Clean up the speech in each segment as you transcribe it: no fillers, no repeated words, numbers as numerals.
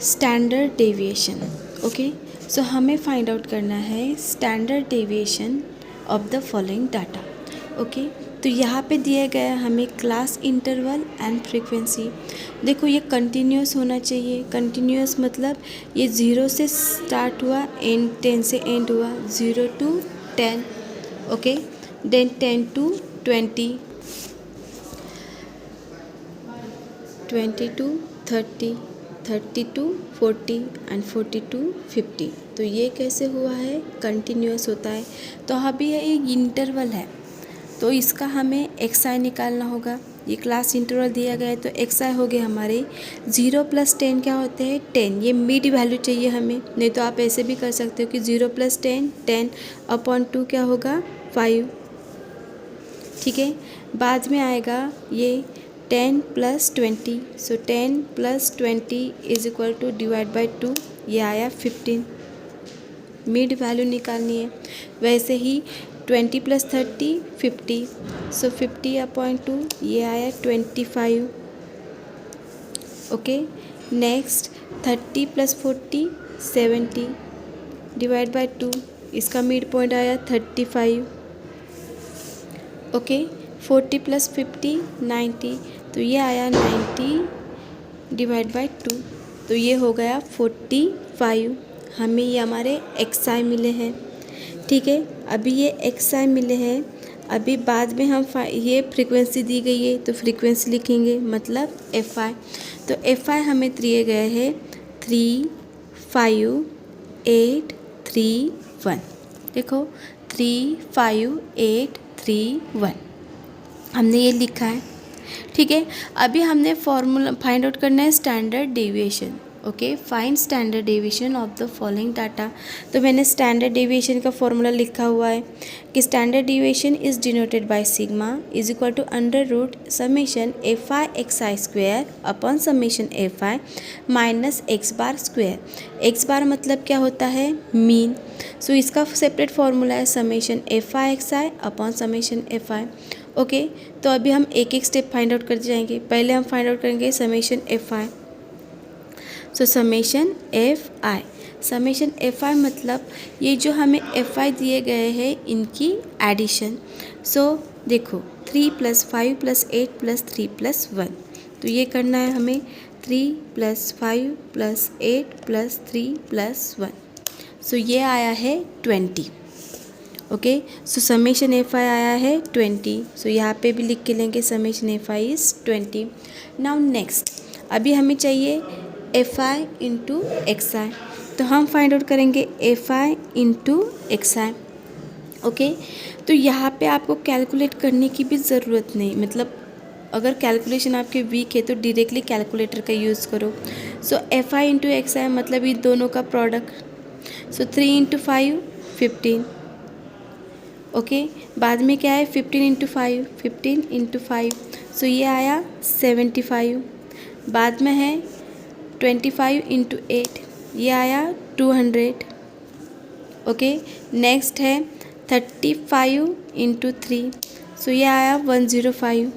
Standard deviation. Okay, सो हमें find out करना है standard deviation of the following data. Okay, तो यहाँ पे दिया गया है हमें क्लास इंटरवल एंड फ्रीक्वेंसी। देखो ये कंटिन्यूस होना चाहिए। कंटिन्यूस मतलब ये 0 से स्टार्ट हुआ, एंड 10 से एंड हुआ, 0 to 10। Okay, then 10 to 20, 20 to 30, 30 to 40 and 40 to 50। तो ये कैसे हुआ है? कंटिन्यूस होता है। तो अभी ये एक इंटरवल है, तो इसका हमें एक्स आई निकालना होगा। ये क्लास इंटरवल दिया गया है, तो एक्स आई हो गए हमारे 0 + 10 क्या होते हैं? 10। ये मिड वैल्यू चाहिए हमें, नहीं तो आप ऐसे भी कर सकते हो कि 0 + 10, 10/2 क्या होगा? 5। ठीक है, बाद में आएगा ये 10 + 20, सो 10 + 20 = डिवाइड बाई 2, ये आया 15। मिड वैल्यू निकालनी है। वैसे ही 20 + 30 50, सो 50/2, ये आया 25। ओके, नेक्स्ट 30 + 40 70 डिवाइड बाई 2, इसका मिड पॉइंट आया 35। ओके, 40 + 50 90, तो ये आया 90 डिवाइड बाई 2, तो ये हो गया 45। हमें ये हमारे एक्स आई मिले हैं। ठीक है, अभी ये एक्स आई मिले हैं। अभी बाद में हम ये फ्रीक्वेंसी दी गई है, तो फ्रीक्वेंसी लिखेंगे, मतलब एफ आई। तो एफ आई हमें दिए गए हैं 3 5 8 3 1। देखो 3 5 8 3 1 हमने ये लिखा है। ठीक है, अभी हमने फॉर्मूला फाइंड आउट करना है standard deviation. Okay, find standard deviation of the following data. तो मैंने स्टैंडर्ड डेविएशन का फॉर्मूला लिखा हुआ है कि standard deviation is denoted by sigma = (f(i) xi² upon (f(i) - x bar square. x बार मतलब क्या होता है? मीन। सो इसका सेपरेट फॉर्मूला है (f(i) xi upon (f(i)। Okay, तो अभी हम एक एक स्टेप फाइंड आउट करते जाएंगे। पहले हम फाइंड आउट करेंगे (f(i). सो (f(i) मतलब ये जो हमें (f(i) दिए गए हैं इनकी एडिशन। सो देखो 3 + 5 + 8 + 3 + 1, तो ये करना है हमें 3 + 5 + 8 + 3 + 1। सो ये आया है 20। ओके, सो (f(i) आया है 20। सो यहाँ पे भी लिख के लेंगे (f(i) इज़ 20। नाउ नेक्स्ट, अभी हमें चाहिए (f(i) × xi, तो हम फाइंड आउट करेंगे (f(i) × xi। ओके, तो यहाँ पे आपको कैलकुलेट करने की भी ज़रूरत नहीं, मतलब अगर कैलकुलेशन आपके वीक है तो डायरेक्टली कैलकुलेटर का यूज़ करो। सो (f(i) × xi मतलब इन दोनों का प्रोडक्ट। सो 3 × 5 15। ओके, बाद में क्या है? 15 × 5, 15 × 5, सो ये आया 75। बाद में है 25 × 8, ये आया 200। ओके, नेक्स्ट है 35 × 3, सो ये आया 105।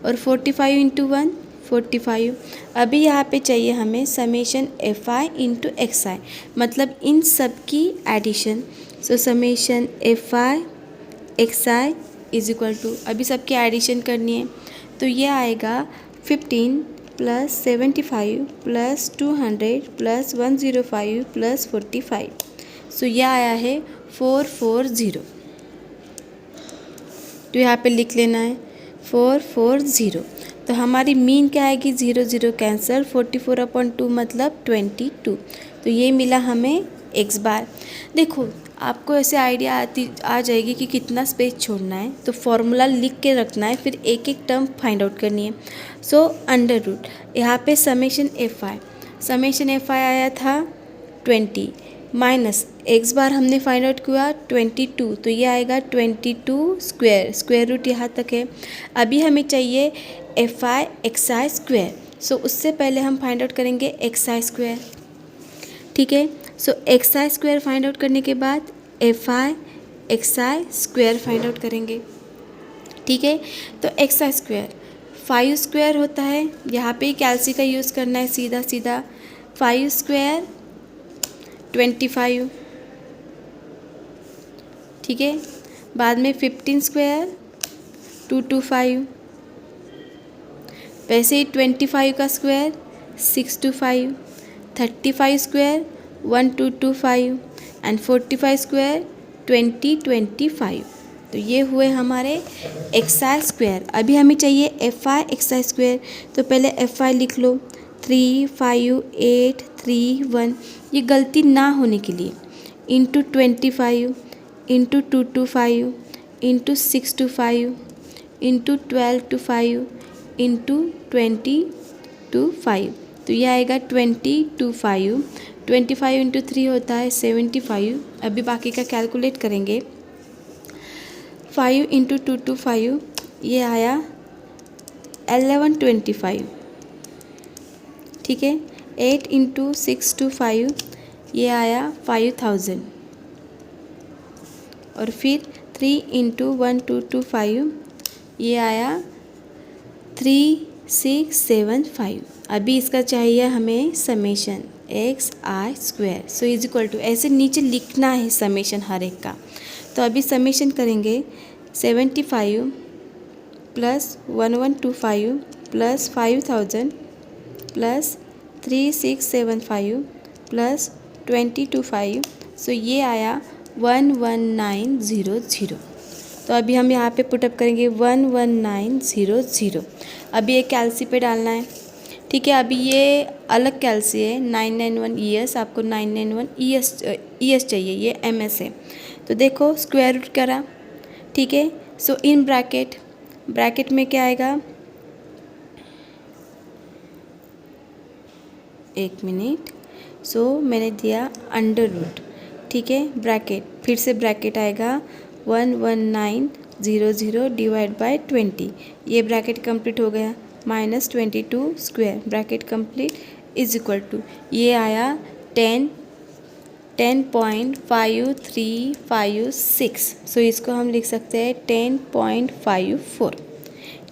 और 45 × 1 45। अभी यहाँ पे चाहिए हमें (f(i) × xi), मतलब इन सब की एडिशन। सो (f(i) xi = अभी सबकी एडिशन करनी है, तो ये आएगा 15 + 75 + 200 + 105 + 45। सो यह आया है 440। तो यहाँ पे लिख लेना है 440। तो हमारी मीन क्या आएगी? 0 0 कैंसल, 44/2 मतलब 22। तो ये मिला हमें x बार। देखो आपको ऐसे आइडिया आ जाएगी कि कितना स्पेस छोड़ना है, तो फॉर्मूला लिख के रखना है, फिर एक एक टर्म फाइंड आउट करनी है। सो √ यहाँ पे (f(i) आया था 20 माइनस x बार हमने फाइंड आउट किया 22, तो ये आएगा 22²। स्क्वायर रूट यहाँ तक है। अभी हमें चाहिए (f(i) xi²। सो उससे पहले हम फाइंड आउट करेंगे xi²। ठीक है, सो xi² फाइंड आउट करने के बाद (f(i) xi² फाइंड आउट करेंगे। ठीक है, तो xi², 5 स्क्वायर होता है, यहाँ पे ही कैल्सी का यूज़ करना है सीधा सीधा। 5 स्क्वायर 25, ठीक है। बाद में 15 स्क्वायर 225, वैसे ही 25 का स्क्वायर 625, 35 स्क्वायर 1225 एंड 45 स्क्वायर 2025। तो ये हुए हमारे एक्सआई स्क्वायर। अभी हमें चाहिए एफ आई एक्सआई स्क्वायर। तो पहले एफ आई लिख लो 3, 5, 8, 3, 1। ये गलती ना होने के लिए into 25 into 225 into 625 into 1225 into 2025। तो ये आएगा 2025। 25 इंटू 3 होता है 75। अभी बाकी का कैलकुलेट करेंगे। 5 इंटू 225 ये आया 1125, ठीक है। 8 इंटू 625 ये आया 5000 और फिर 3 इंटू 1225 ये आया 3675। अभी इसका चाहिए हमें summation X I square. So is equal to, ऐसे नीचे लिखना है समेशन हर एक का। तो अभी समेशन करेंगे 75 प्लस 1125 प्लस 5000 प्लस 3675 प्लस 2025। सो ये आया 11900। तो अभी हम यहाँ पे पुटअप करेंगे 11900। अभी एक कैल्सी पे डालना है, ठीक है। अभी ये अलग कैल्सी है 991 ES, आपको 991 ES चाहिए, ये MS है। तो देखो स्क्वायर रूट करा, ठीक है। सो इन ब्रैकेट में क्या आएगा, एक मिनट। सो मैंने दिया अंडर रूट, ठीक है। ब्रैकेट, फिर से ब्रैकेट आएगा 11900 डिवाइड बाय 20। ये ब्रैकेट कंप्लीट हो गया। Minus 22 square, bracket complete, is equal to, ये आया 10.5356। सो इसको हम लिख सकते हैं 10.54,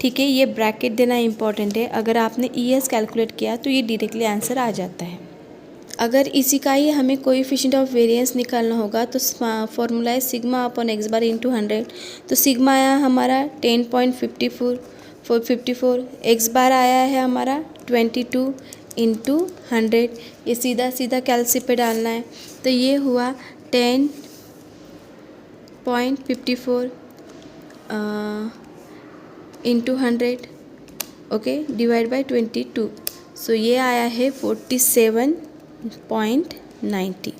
ठीक है। ये ब्रैकेट देना इम्पॉर्टेंट है। अगर आपने ES कैलकुलेट किया तो ये डायरेक्टली आंसर आ जाता है। अगर इसी का ही हमें कोएफिशिएंट ऑफ वेरिएंस निकालना होगा तो फॉर्मूला है sigma upon x bar into 100। तो सिग्मा आया हमारा 10.54, एक्स बार आया है हमारा 22 इंटू 100। ये सीधा सीधा कैल्सी पे डालना है। तो ये हुआ 10.54 इंटू 100, ओके, डिवाइड बाय 22। सो ये आया है 47.90।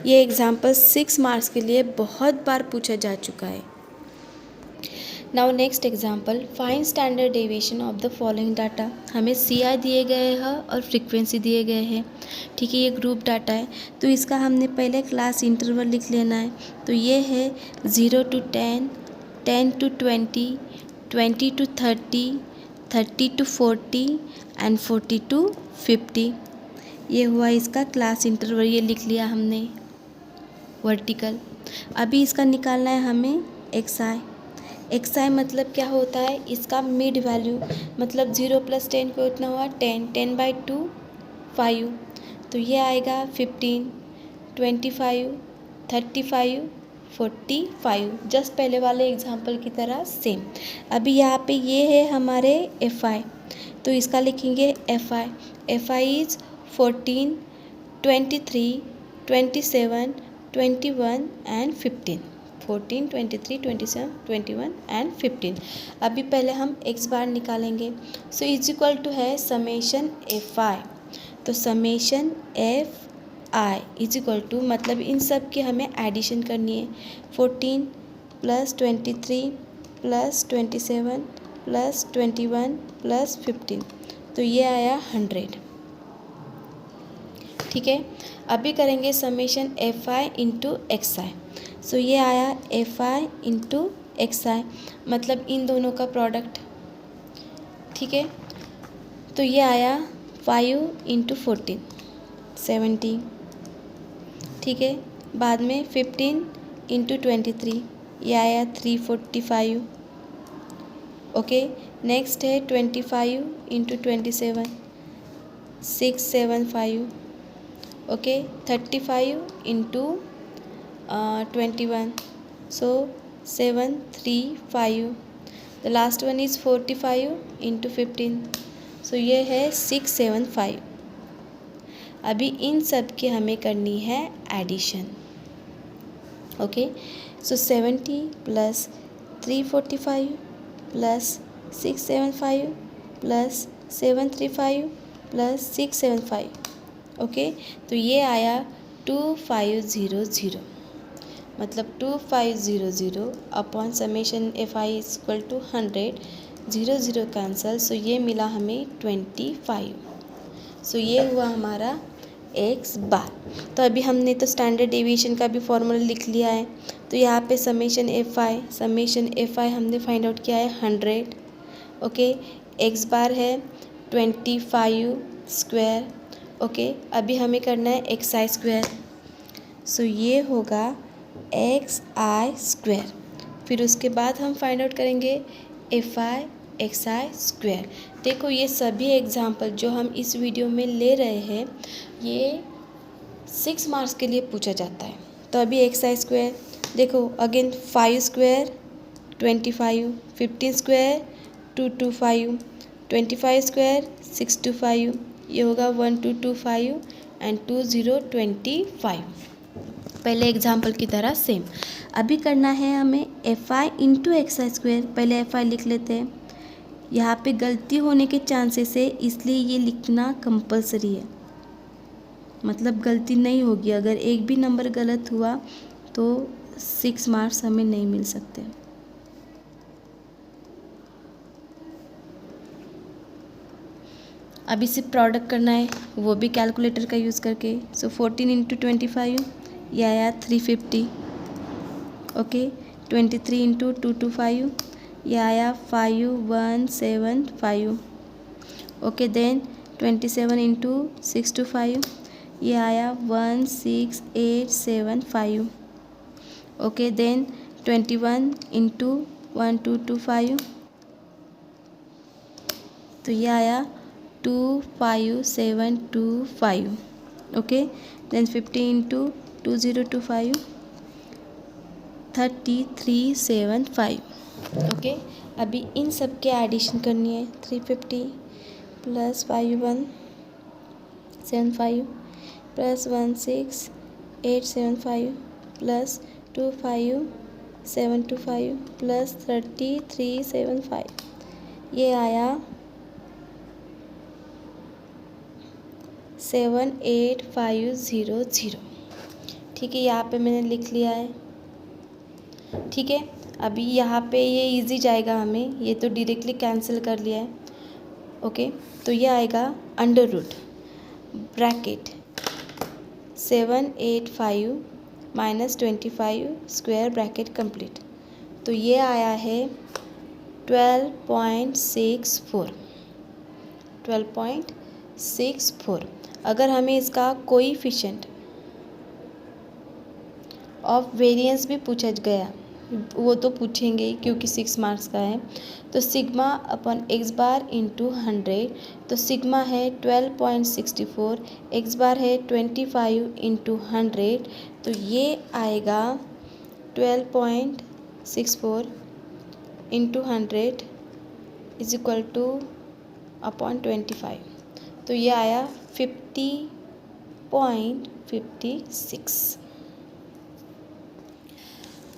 ये एग्जाम्पल 6 मार्क्स के लिए बहुत बार पूछा जा चुका है। Now next example, find standard deviation of the following data. हमें CI दिए गए हैं और फ्रीक्वेंसी दिए गए हैं, ठीक है। ये ग्रुप डाटा है, तो इसका हमने पहले क्लास इंटरवल लिख लेना है। तो ये है 0 to 10, 10 to 20, 20 to 30, 30 to 40 and 40 to 50। ये हुआ इसका क्लास इंटरवल, ये लिख लिया हमने वर्टिकल। अभी इसका निकालना है हमें XI मतलब क्या होता है, इसका मिड वैल्यू, मतलब 0 + 10 को इतना हुआ 10, 10/2 5। तो ये आएगा 15, 25, 35, 45, जस्ट पहले वाले एग्जाम्पल की तरह सेम। अभी यहाँ पे ये है हमारे FI, तो इसका लिखेंगे FI इज़ 14, 23, 27, 21 एंड 15। 14, 23, 27, 21 एंड 15। अभी पहले हम एक्स बार निकालेंगे। सो इज इक्वल टू है समेशन FI। तो summation FI is equal to, मतलब इन सब की हमें एडिशन करनी है। 14 + 23 + 27 + 21 + 15। तो ये आया 100, ठीक है। अभी करेंगे समेशन FI इंटू XI। सो ये आया FI इंटू XI, मतलब इन दोनों का प्रोडक्ट, ठीक है। तो ये आया 5 इंटू 14 70, ठीक है। बाद में 15 इंटू 23 ये आया 345, ओके, नेक्स्ट है 25 into 27, 675. Okay, 35 into 21, so 735. The last one is 45 into 15, सो ये है 675. अभी इन सब की हमें करनी है addition. Okay, so 70 plus 345 plus 675 plus 735 plus 675. Okay, तो ये आया 2500. मतलब 2500 upon summation F I is equal to 100. 0 cancel, so ये मिला हमें 25. सो ये हुआ हमारा एक्स बार. तो अभी हमने तो स्टैंडर्ड डेविएशन का भी फॉर्मूला लिख लिया है. तो यहाँ पे समेशन एफ आई हमने फाइंड आउट किया है 100. ओके, एक्स बार है 25 स्क्वायर. ओके, अभी हमें करना है एक्स आई स्क्वायर. सो ये होगा एक्स आई स्क्वायर. फिर उसके बाद हम फाइंड आउट करेंगे F I x I square. देखो, ये सभी एग्जाम्पल जो हम इस वीडियो में ले रहे हैं ये 6 मार्क्स के लिए पूछा जाता है. तो अभी एक्स आई स्क्वायर देखो, अगेन 5 स्क्वायर 25, 15 स्क्वायर 225, 25 स्क्वायर 625. ये होगा 1225 एंड 2025. पहले एग्जाम्पल की तरह सेम. अभी करना है हमें F I into x I square. पहले एफ आई लिख लेते हैं. यहाँ पे गलती होने के चांसेस है, इसलिए ये लिखना कंपलसरी है. मतलब गलती नहीं होगी. अगर एक भी नंबर गलत हुआ तो 6 मार्क्स हमें नहीं मिल सकते. अब इसे प्रोडक्ट करना है, वो भी कैलकुलेटर का यूज़ करके. सो 14 इंटू 25 ये आया 350. ओके, 23 इंटू 225 ये आया 5175. ओके, देन 27 इंटू 625 ये आया 16875. ओके, देन 21 इंटू 1225 तो ये आया 25725. Okay, then 50 into 2025 3375. ओके, अभी इन सब के एडिशन करनी है. 350 प्लस 5175 प्लस 16875 प्लस 25725 प्लस 3375. ये आया 78500. ठीक है, यहाँ पे मैंने लिख लिया है. ठीक है, अभी यहाँ पे ये इजी जाएगा हमें. ये तो डायरेक्टली कैंसिल कर लिया है. ओके, तो ये आएगा under root bracket 785 minus 25 square bracket complete. तो ये आया है 12.64. अगर हमें इसका कोएफिशिएंट ऑफ वेरिएंस भी पूछा गया, वो तो पूछेंगे ही क्योंकि 6 मार्क्स का है. तो सिग्मा अपन एक्स बार इंटू 100. तो सिग्मा है 12.64, एक्स बार है 25 इंटू 100. तो ये आएगा 12.64 into 100 is equal two upon 25. तो ये आया 50.56.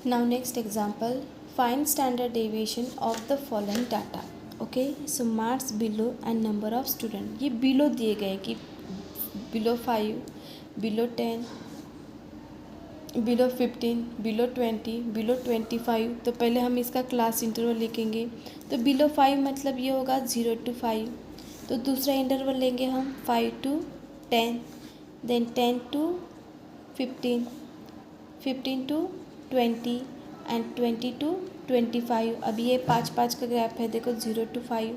Now next example, find standard deviation of the following data. Okay, so marks below and number of student. ये below दिए गए कि below 5, below 10, below 15, below 20, below 25. तो पहले हम इसका क्लास इंटरवल लिखेंगे. तो below 5 मतलब ये होगा 0 to 5. तो दूसरा इंटरवल लेंगे हम 5 to 10, then 10 to 15, 15 to 20 and 20 to 25. अभी ये 5 का ग्राफ है. देखो 0 to 5,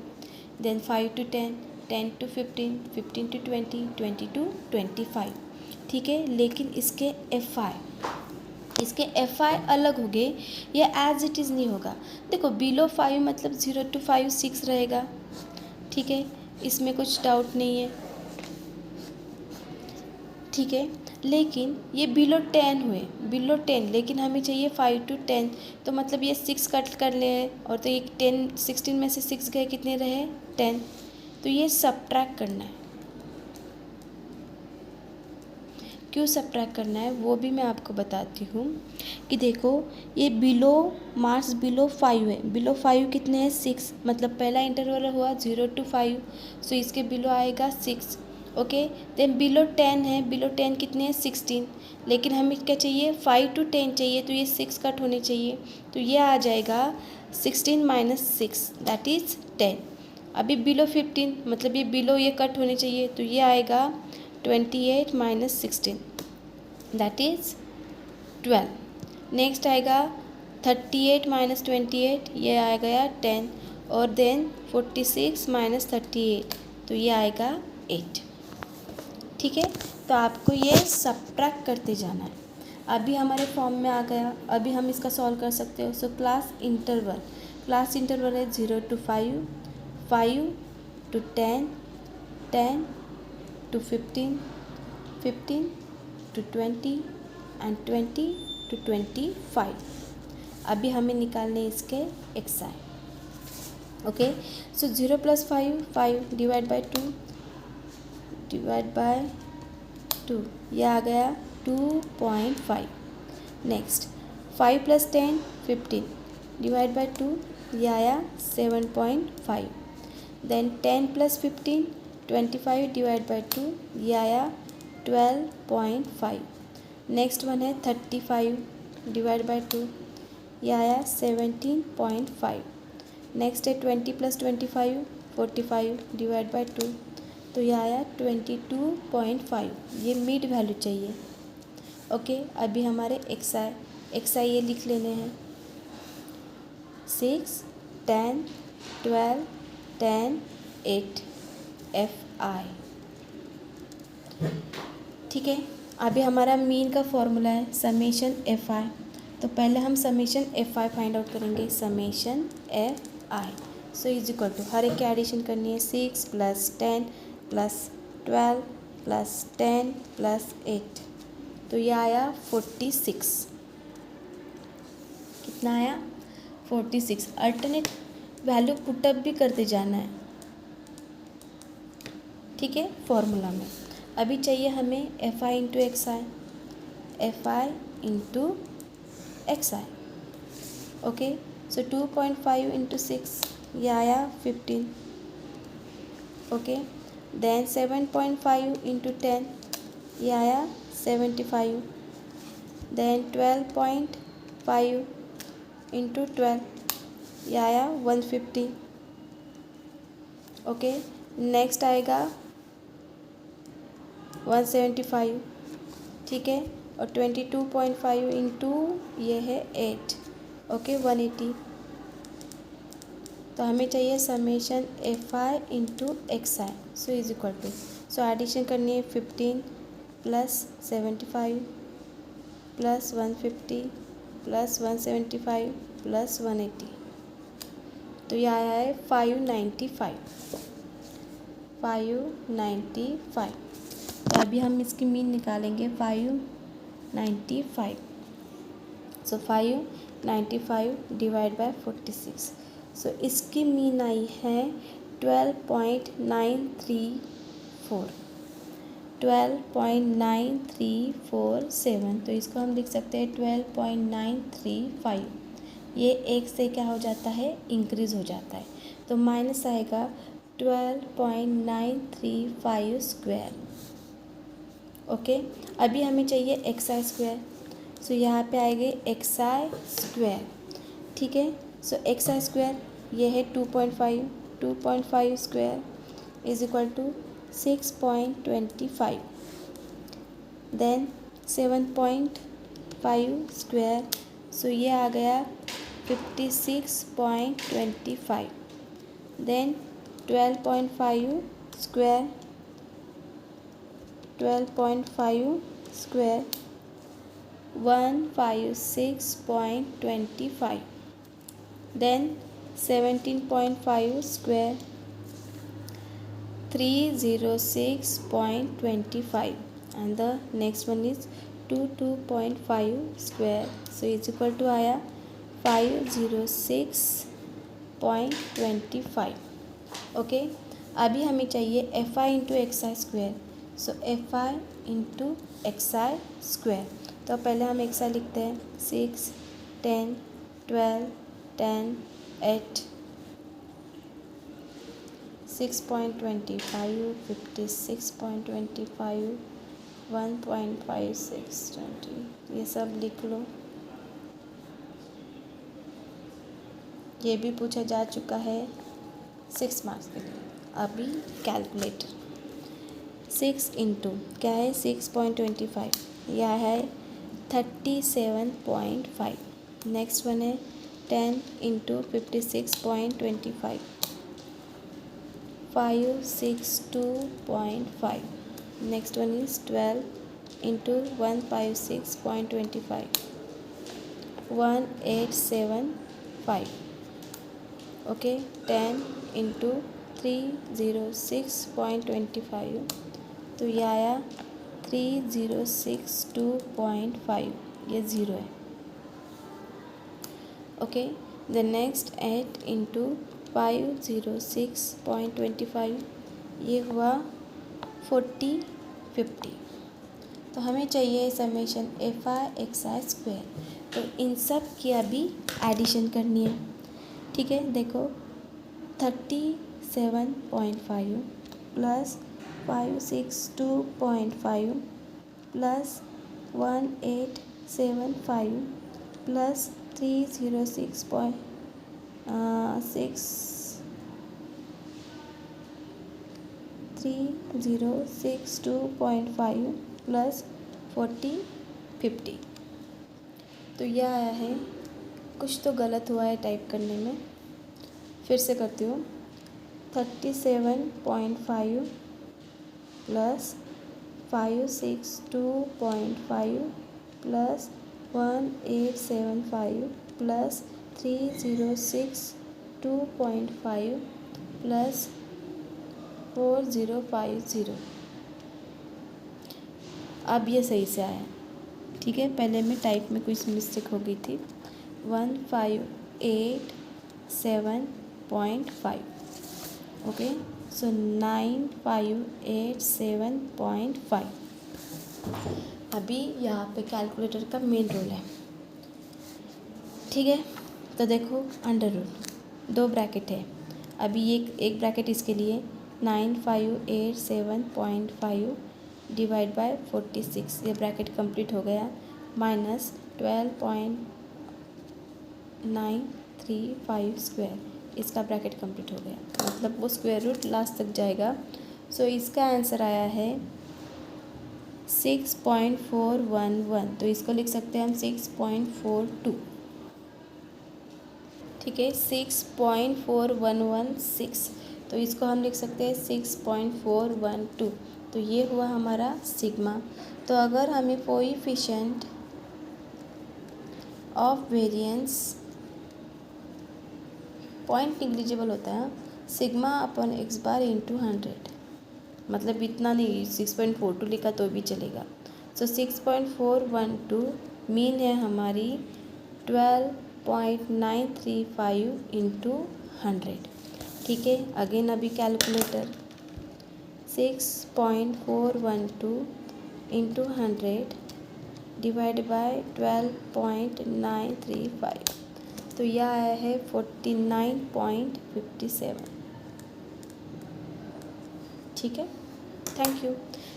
then 5 to 10, 10 to 15, 15 to 20, 20 to 25. ठीक है, लेकिन इसके एफ आई इसके एफ आई अलग हो गए, ये एज इट इज़ नहीं होगा। देखो बिलो 5 मतलब 0 to 5 6 रहेगा, ठीक है, इसमें कुछ डाउट नहीं है, ठीक है। लेकिन ये बिलो 10 हुए, बिलो 10, लेकिन हमें चाहिए 5 to 10, तो मतलब ये 6 कट कर ले, और तो ये 10 16 में से 6 गए, कितने रहे 10, तो ये सब्ट्रैक्ट करना है। क्यों सब्ट्रैक्ट करना है वो भी मैं आपको बताती हूँ कि देखो ये बिलो मार्क्स बिलो 5 है, बिलो 5 कितने हैं 6, मतलब पहला इंटरवल हुआ 0 to 5, सो इसके बिलो आएगा 6, ओके। देन बिलो 10 है, बिलो 10 कितने हैं 16, लेकिन हमें क्या चाहिए 5 to 10 चाहिए, तो ये 6 कट होने चाहिए, तो ये आ जाएगा 16 minus 6 दैट इज़ 10। अभी बिलो 15 मतलब ये बिलो ये कट होने चाहिए, तो ये आएगा 28 minus 16 दैट इज़ 12। नेक्स्ट आएगा 38 minus 28, ये आ गया 10, और देन 46 minus 38, तो ये आएगा 8, ठीक है। तो आपको ये सब्ट्रैक्ट करते जाना है। अभी हमारे फॉर्म में आ गया, अभी हम इसका सॉल्व कर सकते हो। सो क्लास इंटरवल है 0 to 5, 5 to 10, 10 to 15, 15 to 20 and 20 to 25। अभी हमें निकालने इसके एक्साई, okay. So 0 plus 5, 5 divide by 2, divide by 2, ये आ गया 2.5। नेक्स्ट 5 plus 10, 15 डिवाइड बाय 2, ये आया 7.5। देन 10 plus 15, 25 डिवाइड बाय 2, ये आया 12.5। नेक्स्ट वन है 35 डिवाइड बाय 2, ये आया 17.5। नेक्स्ट है 20 plus 25, 45 डिवाइड बाय 2, तो ये आया 22.5। ये मिड वैल्यू चाहिए, ओके। अभी हमारे एक्सआई ये लिख लेने हैं 6, 10, 12, 10, 8 FI, ठीक है। अभी हमारा मीन का फॉर्मूला है समेशन FI, तो पहले हम समेशन FI फाइंड आउट करेंगे। Summation FI so is equal to, हर एक की एडिशन करनी है, 6 + 10 + 12 + 10 + 8, तो ये आया 46। कितना आया 46। अल्टरनेट वैल्यू पुटअप भी करते जाना है, ठीक है, फॉर्मूला में। अभी चाहिए हमें FI into XI, FI into XI, okay. So 2.5 into 6, ये आया 15, ओके। देन 7.5 इंटू 10, ये आया 75। देन 12.5 इंटू 12, ये आया 150, ओके। नेक्स्ट आएगा 175, ठीक है, और 22.5 इंटू ये है 8, ओके 180। तो हमें चाहिए summation FI into XI, so is equal to, so addition करनी है 15 + 75 + 150 + 175 + 180, तो ये आया है 595। तो अभी हम इसकी मीन निकालेंगे 595। सो 595 डिवाइड बाय 46, सो इसकी मीन आई है 12.934, 12.9347, तो इसको हम लिख सकते हैं 12.935। ये एक से क्या हो जाता है इंक्रीज़ हो जाता है, तो माइनस आएगा 12.935 स्क्वायर, ओके। अभी हमें चाहिए XI स्क्वायर, सो यहाँ पे आएगी XI स्क्वायर, ठीक है। सो XI स्क्वायर ये है 2.5 square is equal to 6.25। Then 7.5 square, so ये आ गया 56.25। Then 12.5 square, 12.5 square 156.25. Then 17.5 square 306.25, and the next one is 22.5 square, so is equal to आया 506.25. ओके, अभी हमें चाहिए F I into x I square. So F I into x I square. तो पहले हम एक्स आई लिखते हैं 6, 10, 12, 10, 8, 6.25, 56.25, 1.56, 20, ये सब लिख लो. ये भी पूछा जा चुका है 6 मार्क्स के लिए. अभी कैलकुलेटर 6 इंटू क्या है 6.25, यह है 37.5. नेक्स्ट वन है 10 into 56.25, 562.5. Next one is 12 into 156.25, 1875. Okay, 10 into 306.25, तो ये आया 3062.5, ये ज़ीरो है. ओके, द नेक्स्ट 8 इंटू 506.25, ये हुआ 4050. तो हमें चाहिए summation F I x I square. तो इन सब की अभी एडिशन करनी है. ठीक है, देखो 37.5 प्लस 562.5 प्लस 1875 प्लस 3062.5 प्लस 4050. तो यह आया है. कुछ तो गलत हुआ है टाइप करने में, फिर से करती हूँ. 37.5 प्लस 562.5 प्लस 1875 प्लस 3062.5 प्लस 4050. अब ये सही से आया. ठीक है, पहले में टाइप में कुछ मिस्टेक हो गई थी. 1587.5. ओके, सो 9587.5. अभी यहाँ पे कैलकुलेटर का मेन रोल है. ठीक है, तो देखो अंडर रूट 2 ब्रैकेट है. अभी एक ब्रैकेट इसके लिए 9587.5 डिवाइड बाय 46, ये ब्रैकेट कंप्लीट हो गया. माइनस 12.935 स्क्वायर, इसका ब्रैकेट कंप्लीट हो गया. मतलब वो स्क्वायर रूट लास्ट तक जाएगा. सो इसका आंसर आया है 6.411. तो इसको लिख सकते हैं हम 6.42. ठीक है, 6.4116. तो इसको हम लिख सकते हैं 6.412. तो ये हुआ हमारा सिग्मा. तो अगर हमें coefficient of variance point negligible होता है sigma upon x bar into 100, मतलब इतना नहीं 6.42 लिखा तो भी चलेगा. सो 6.412 मीन है हमारी 12.935 इंटू 100. ठीक है, अगेन अभी कैलकुलेटर 6.412 इंटू 100 डिवाइड बाय 12.935. तो यह आया है 49.57. ठीक है, थैंक यू.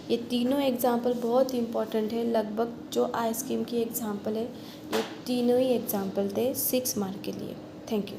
ये तीनों एग्जाम्पल बहुत इम्पॉर्टेंट है. लगभग जो आइसक्रीम की एग्जाम्पल है ये तीनों ही एग्जाम्पल थे 6 मार्क के लिए. Thank you.